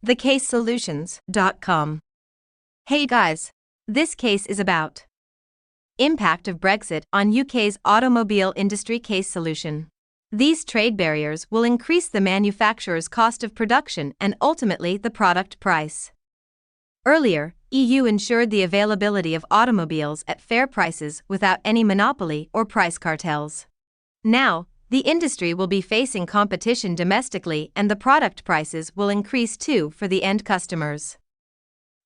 thecasesolutions.com. Hey guys, this case is about impact of Brexit on UK's automobile industry. Case solution. These trade barriers will increase the manufacturer's cost of production and ultimately the product price. Earlier, EU ensured the availability of automobiles at fair prices without any monopoly or price cartels. Now, the industry will be facing competition domestically and the product prices will increase too for the end customers.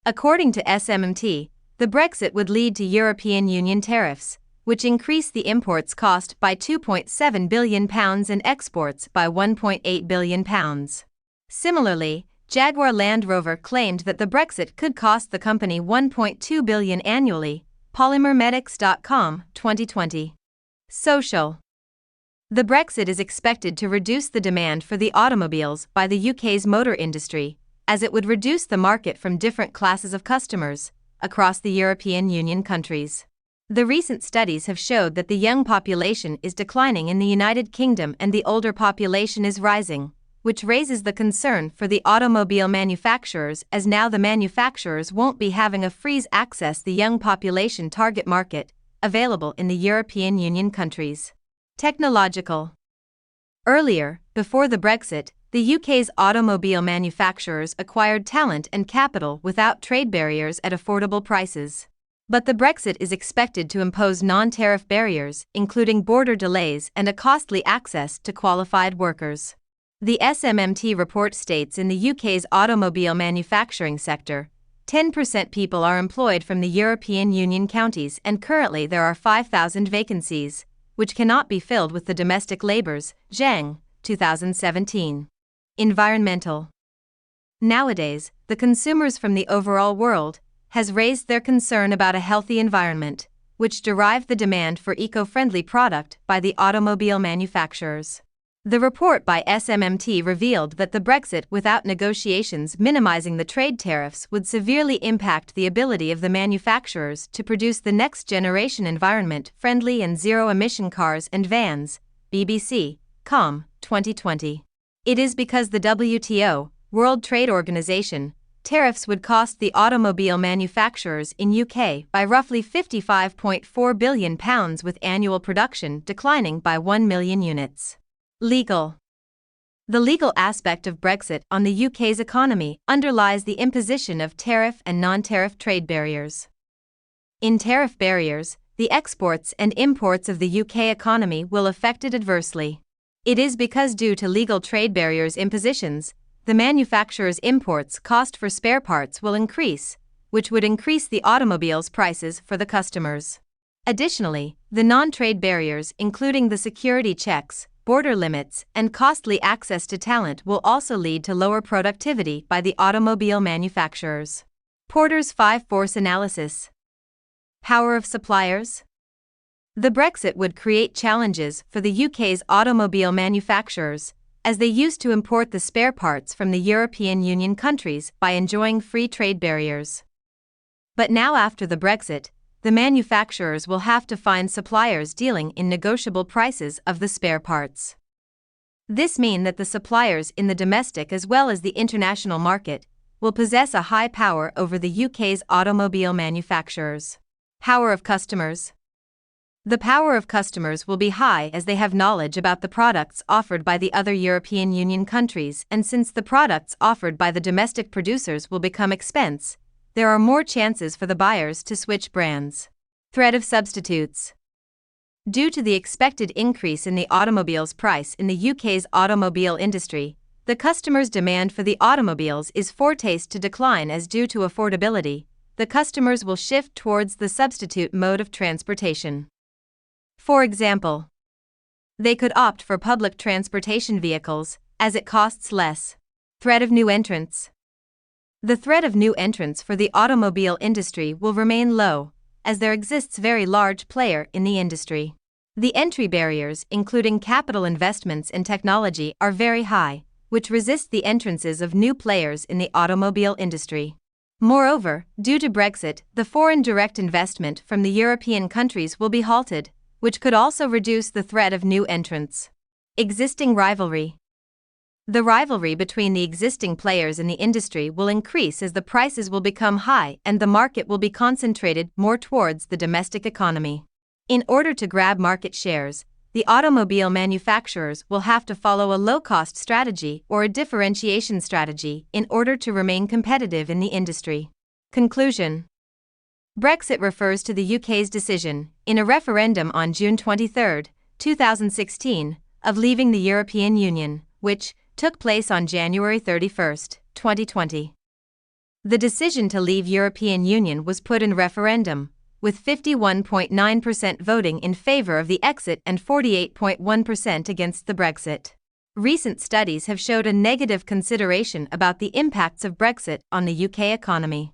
According to SMMT, the Brexit would lead to European Union tariffs, which increase the imports cost by £2.7 billion and exports by £1.8 billion. Similarly, Jaguar Land Rover claimed that the Brexit could cost the company £1.2 billion annually. PolymerMedics.com, 2020. Social. The Brexit is expected to reduce the demand for the automobiles by the UK's motor industry, as it would reduce the market from different classes of customers across the European Union countries. The recent studies have showed that the young population is declining in the United Kingdom and the older population is rising, which raises the concern for the automobile manufacturers, as now the manufacturers won't be having a freeze access the young population target market available in the European Union countries. Technological. Earlier, before the Brexit, the UK's automobile manufacturers acquired talent and capital without trade barriers at affordable prices. But the Brexit is expected to impose non-tariff barriers, including border delays and a costly access to qualified workers. The SMMT report states in the UK's automobile manufacturing sector, 10% people are employed from the European Union counties and currently there are 5,000 vacancies, which cannot be filled with the domestic labours. Zhang, 2017. Environmental. Nowadays, the consumers from the overall world has raised their concern about a healthy environment, which derived the demand for eco-friendly product by the automobile manufacturers. The report by SMMT revealed that the Brexit without negotiations minimizing the trade tariffs would severely impact the ability of the manufacturers to produce the next generation environment-friendly and zero-emission cars and vans. BBC.com, 2020. It is because the WTO, World Trade Organization, tariffs would cost the automobile manufacturers in UK by roughly £55.4 billion with annual production declining by 1 million units. Legal. The legal aspect of Brexit on the UK's economy underlies the imposition of tariff and non-tariff trade barriers. In tariff barriers, the exports and imports of the UK economy will affect it adversely. It is because due to legal trade barriers impositions, the manufacturer's imports cost for spare parts will increase, which would increase the automobile's prices for the customers. Additionally, the non-trade barriers, including the security checks, border limits, and costly access to talent will also lead to lower productivity by the automobile manufacturers. Porter's 5-force analysis. Power of suppliers. The Brexit would create challenges for the UK's automobile manufacturers, as they used to import the spare parts from the European Union countries by enjoying free trade barriers. But now after the Brexit, the manufacturers will have to find suppliers dealing in negotiable prices of the spare parts. This means that the suppliers in the domestic as well as the international market will possess a high power over the UK's automobile manufacturers. Power of customers. The power of customers will be high as they have knowledge about the products offered by the other European Union countries, and since the products offered by the domestic producers will become expensive, there are more chances for the buyers to switch brands. Threat of substitutes. Due to the expected increase in the automobile's price in the UK's automobile industry, the customers' demand for the automobiles is forecast to decline as due to affordability, the customers will shift towards the substitute mode of transportation. For example, they could opt for public transportation vehicles, as it costs less. Threat of new entrants. The threat of new entrants for the automobile industry will remain low, as there exists very large player in the industry. The entry barriers, including capital investments and technology, are very high, which resist the entrances of new players in the automobile industry. Moreover, due to Brexit, the foreign direct investment from the European countries will be halted, which could also reduce the threat of new entrants. Existing rivalry. The rivalry between the existing players in the industry will increase as the prices will become high and the market will be concentrated more towards the domestic economy. In order to grab market shares, the automobile manufacturers will have to follow a low-cost strategy or a differentiation strategy in order to remain competitive in the industry. Conclusion: Brexit refers to the UK's decision, in a referendum on June 23, 2016, of leaving the European Union, which took place on January 31, 2020. The decision to leave European Union was put in referendum, with 51.9% voting in favour of the exit and 48.1% against the Brexit. Recent studies have showed a negative consideration about the impacts of Brexit on the UK economy.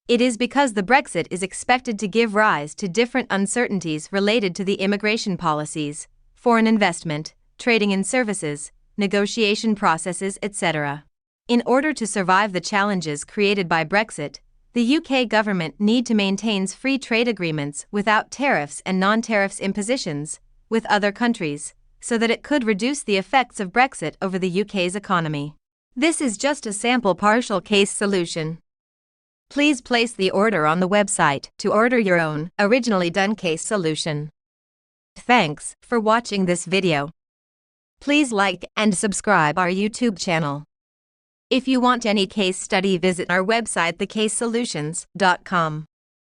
It is because the Brexit is expected to give rise to different uncertainties related to the immigration policies, foreign investment, trading in services, negotiation processes, etc. In order to survive the challenges created by Brexit, the UK government need to maintain free trade agreements without tariffs and non-tariffs impositions with other countries, so that it could reduce the effects of Brexit over the UK's economy. This is just a sample partial case solution. Please place the order on the website to order your own originally done case solution. Thanks for watching this video. Please like and subscribe our YouTube channel. If you want any case study, visit our website thecasesolutions.com.